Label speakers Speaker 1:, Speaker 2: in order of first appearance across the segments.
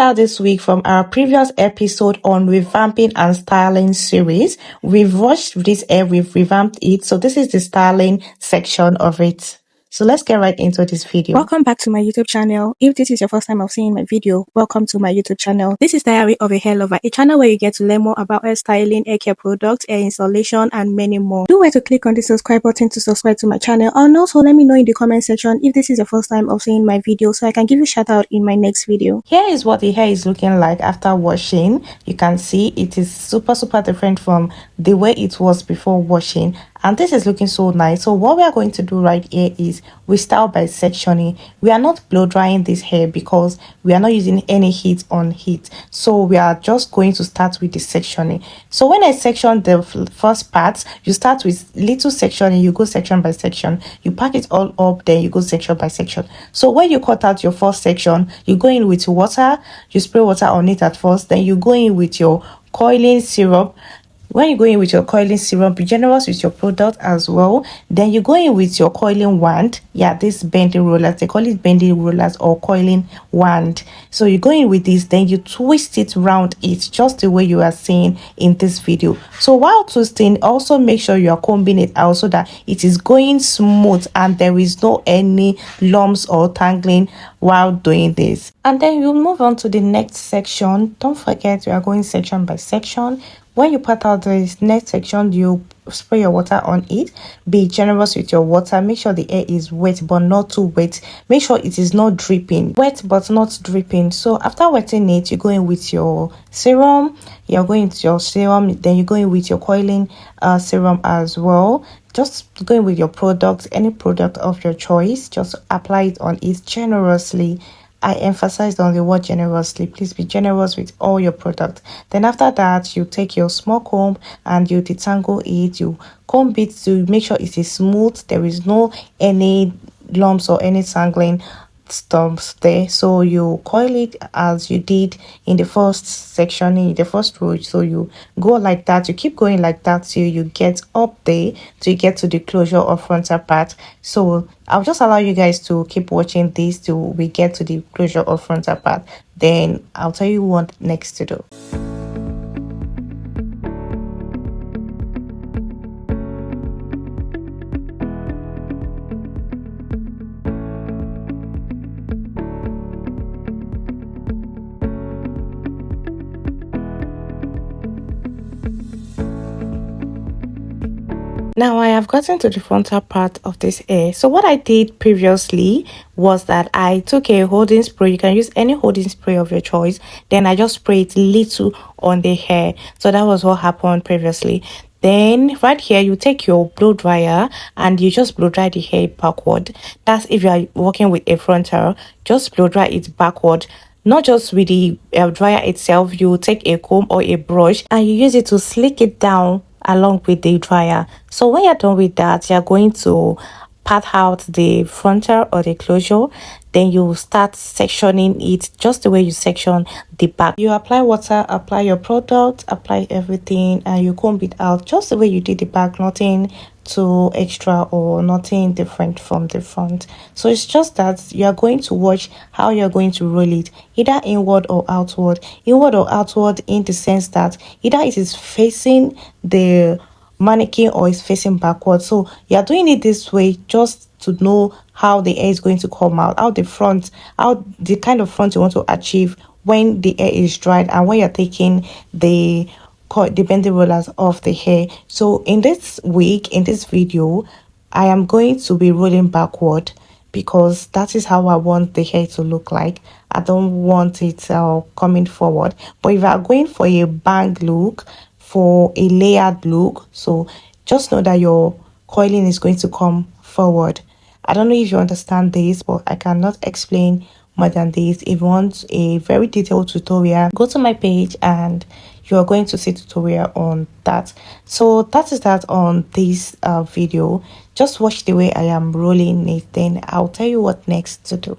Speaker 1: out this week from our previous episode on revamping and styling series. We've watched this hair, we've revamped it. So this is the styling section of it. So let's get right into this video.
Speaker 2: Welcome back to my YouTube channel. If this is your first time of seeing my video, welcome to my YouTube channel. This is Diary of a Hair Lover, a channel where you get to learn more about hair styling, hair care products, hair installation, and many more. Do wait to click on the subscribe button to subscribe to my channel, and also let me know in the comment section if this is your first time of seeing my video so I can give you a shout out in my next video.
Speaker 1: Here is what the hair is looking like after washing. You can see it is super different from the way it was before washing, and this is looking so nice. So what we are going to do right here is we style by sectioning. We are not blow drying this hair because we are not using any heat on heat, so we are just going to start with the sectioning. So when I section the first part, you start with little sectioning, you go section by section, you pack it all up, then you go section by section. So when you cut out your first section, you go in with water, you spray water on it at first, then you go in with your coiling syrup. When you go in with your coiling serum, be generous with your product as well. Then you go in with your coiling wand. Yeah, this bending rollers, they call it bending rollers or coiling wand. So you go in with this, then you twist it round it just the way you are seeing in this video. So while twisting, also make sure you are combing it out so that it is going smooth and there is no any lumps or tangling while doing this. And then you move on to the next section. Don't forget, we are going section by section. When you part out this next section, you spray your water on it. Be generous with your water. Make sure the hair is wet but not too wet. Make sure it is not dripping. Wet but not dripping. So after wetting it, you go in with your serum. You're going to your serum. Then you go in with your coiling serum as well. Just go in with your product, any product of your choice. Just apply it on it generously. I emphasized on the word generously. Please be generous with all your products. Then after that, you take your small comb and you detangle it. You comb it to make sure it is smooth. There is no any lumps or any tangling stumps there. So you coil it as you did in the first section, in the first row. So you go like that, you keep going like that till you get up there, till you get to the closure of frontal part. So I'll just allow you guys to keep watching this till we get to the closure of frontal part. Then I'll tell you what next to do. Now I have gotten to the frontal part of this hair. So what I did previously was that I took a holding spray. You can use any holding spray of your choice. Then I just sprayed little on the hair. So that was what happened previously. Then right here, you take your blow dryer and you just blow dry the hair backward. That's if you are working with a frontal, just blow dry it backward. Not just with the dryer itself. You take a comb or a brush and you use it to slick it down along with the dryer. So when you're done with that, you're going to part out the frontal or the closure. Then you start sectioning it just the way you section the back. You apply water, apply your product, apply everything, and you comb it out just the way you did the back. Nothing too extra or nothing different from the front. So it's just that you are going to watch how you're going to roll it, either inward or outward. Inward or outward in the sense that either it is facing the mannequin or is facing backward. So you're doing it this way just to know how the hair is going to come out, how the kind of front you want to achieve when the hair is dried and when you're taking the bending rollers off the hair. So in this week, in this video, I am going to be rolling backward because that is how I want the hair to look like. I don't want it coming forward. But if you are going for a bang look, for a layered look, so just know that your coiling is going to come forward. I don't know if you understand this, but I cannot explain more than this. If you want a very detailed tutorial, go to my page and you are going to see tutorial on that. So that is that on this video. Just watch the way I am rolling it, then I'll tell you what next to do.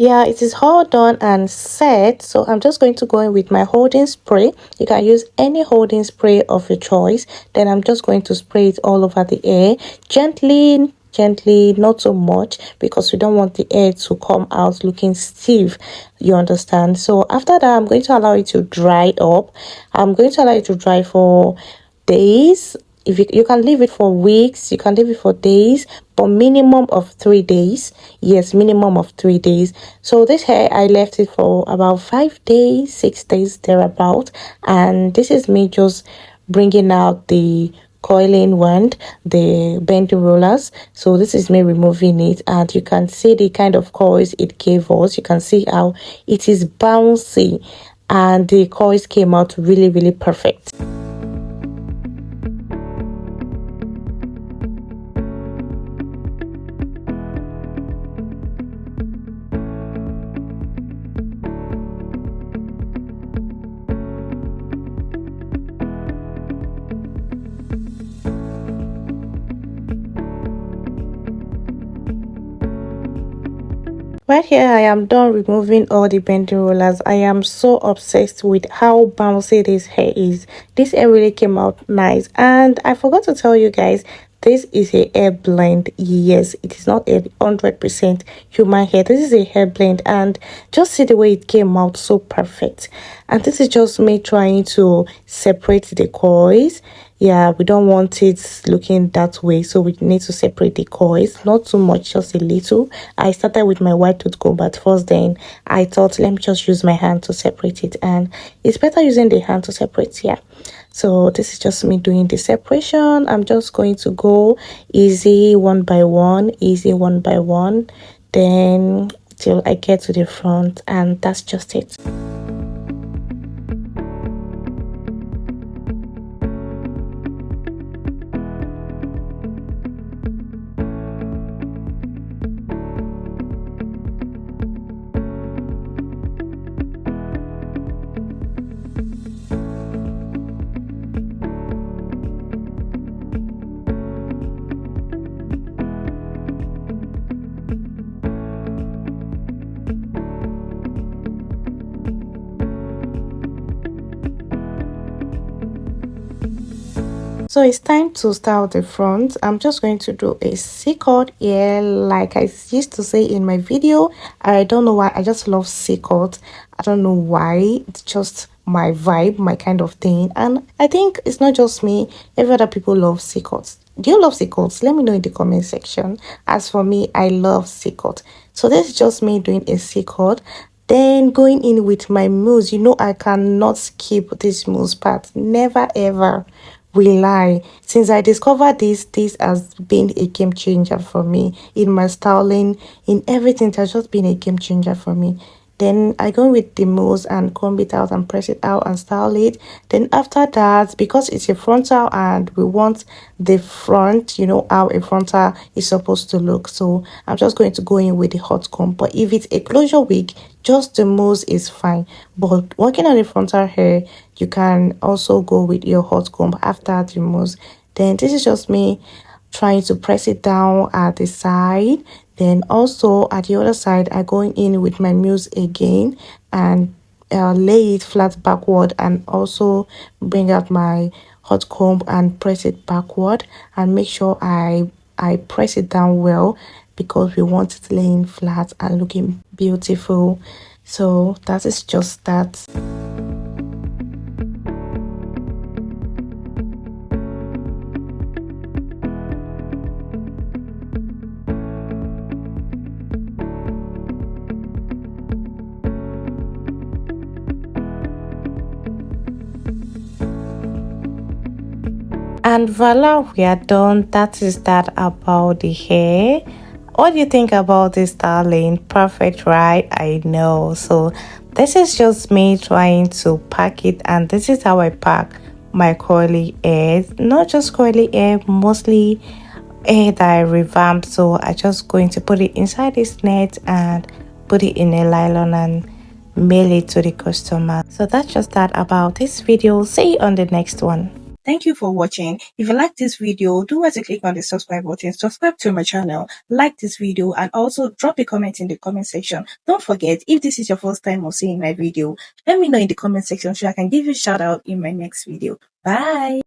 Speaker 1: Yeah, it is all done and set. So I'm just going to go in with my holding spray. You can use any holding spray of your choice. Then I'm just going to spray it all over the hair gently, not so much, because we don't want the hair to come out looking stiff, you understand. So after that, I'm going to allow it to dry up. I'm going to allow it to dry for days. If you can leave it for weeks, you can leave it for days, but minimum of 3 days. Yes, minimum of 3 days. So this hair, I left it for about 5 days, 6 days thereabout, and this is me just bringing out the coiling wand, the bending rollers. So this is me removing it, and you can see the kind of coils it gave us. You can see how it is bouncy, and the coils came out really perfect. Right here, I am done removing all the bending rollers. I am so obsessed with how bouncy this hair is. This hair really came out nice. And I forgot to tell you guys, this is a hair blend. Yes, it is not a 100% human hair. This is a hair blend, and just see the way it came out, so perfect. And this is just me trying to separate the coils. Yeah, we don't want it looking that way, so we need to separate the coils, not too much, just a little. I started with my white tooth comb at first, then I thought let me just use my hand to separate it, and it's better using the hand to separate. Yeah, so this is just me doing the separation. I'm just going to go easy one by one, then till I get to the front, and that's just it. So it's time to style the front. I'm just going to do a C-cut here, like I used to say in my video. I don't know why, I just love C-cut. I don't know why, it's just my vibe, my kind of thing. And I think it's not just me, every other people love C-cuts. Do you love C-cuts? Let me know in the comment section. As for me, I love C-cut. So this is just me doing a C-cut. Then going in with my mousse. You know I cannot skip this mousse part, never ever will I. Since I discovered this has been a game changer for me in my styling, in everything. It has just been a game changer for me. Then I go with the mousse and comb it out and press it out and style it. Then after that, because it's a frontal and we want the front, you know how a frontal is supposed to look, so I'm just going to go in with the hot comb. But if it's a closure wig, just the mousse is fine. But working on the frontal hair, you can also go with your hot comb after the mousse. Then this is just me trying to press it down at the side. Then also at the other side, I go in with my mousse again and lay it flat backward, and also bring out my hot comb and press it backward, and make sure I press it down well, because we want it laying flat and looking beautiful. So that is just that. And voila, we are done. That is that about the hair. What do you think about this styling? Perfect, right? I know. So this is just me trying to pack it, and this is how I pack my curly hair. Not just curly hair, mostly hair that I revamped. So I just going to put it inside this net and put it in a nylon and mail it to the customer. So that's just that about this video. See you on the next one.
Speaker 2: Thank you for watching. If you like this video, do want to click on the subscribe button, subscribe to my channel, like this video, and also drop a comment in the comment section. Don't forget, if this is your first time of seeing my video, let me know in the comment section so I can give you a shout out in my next video. Bye.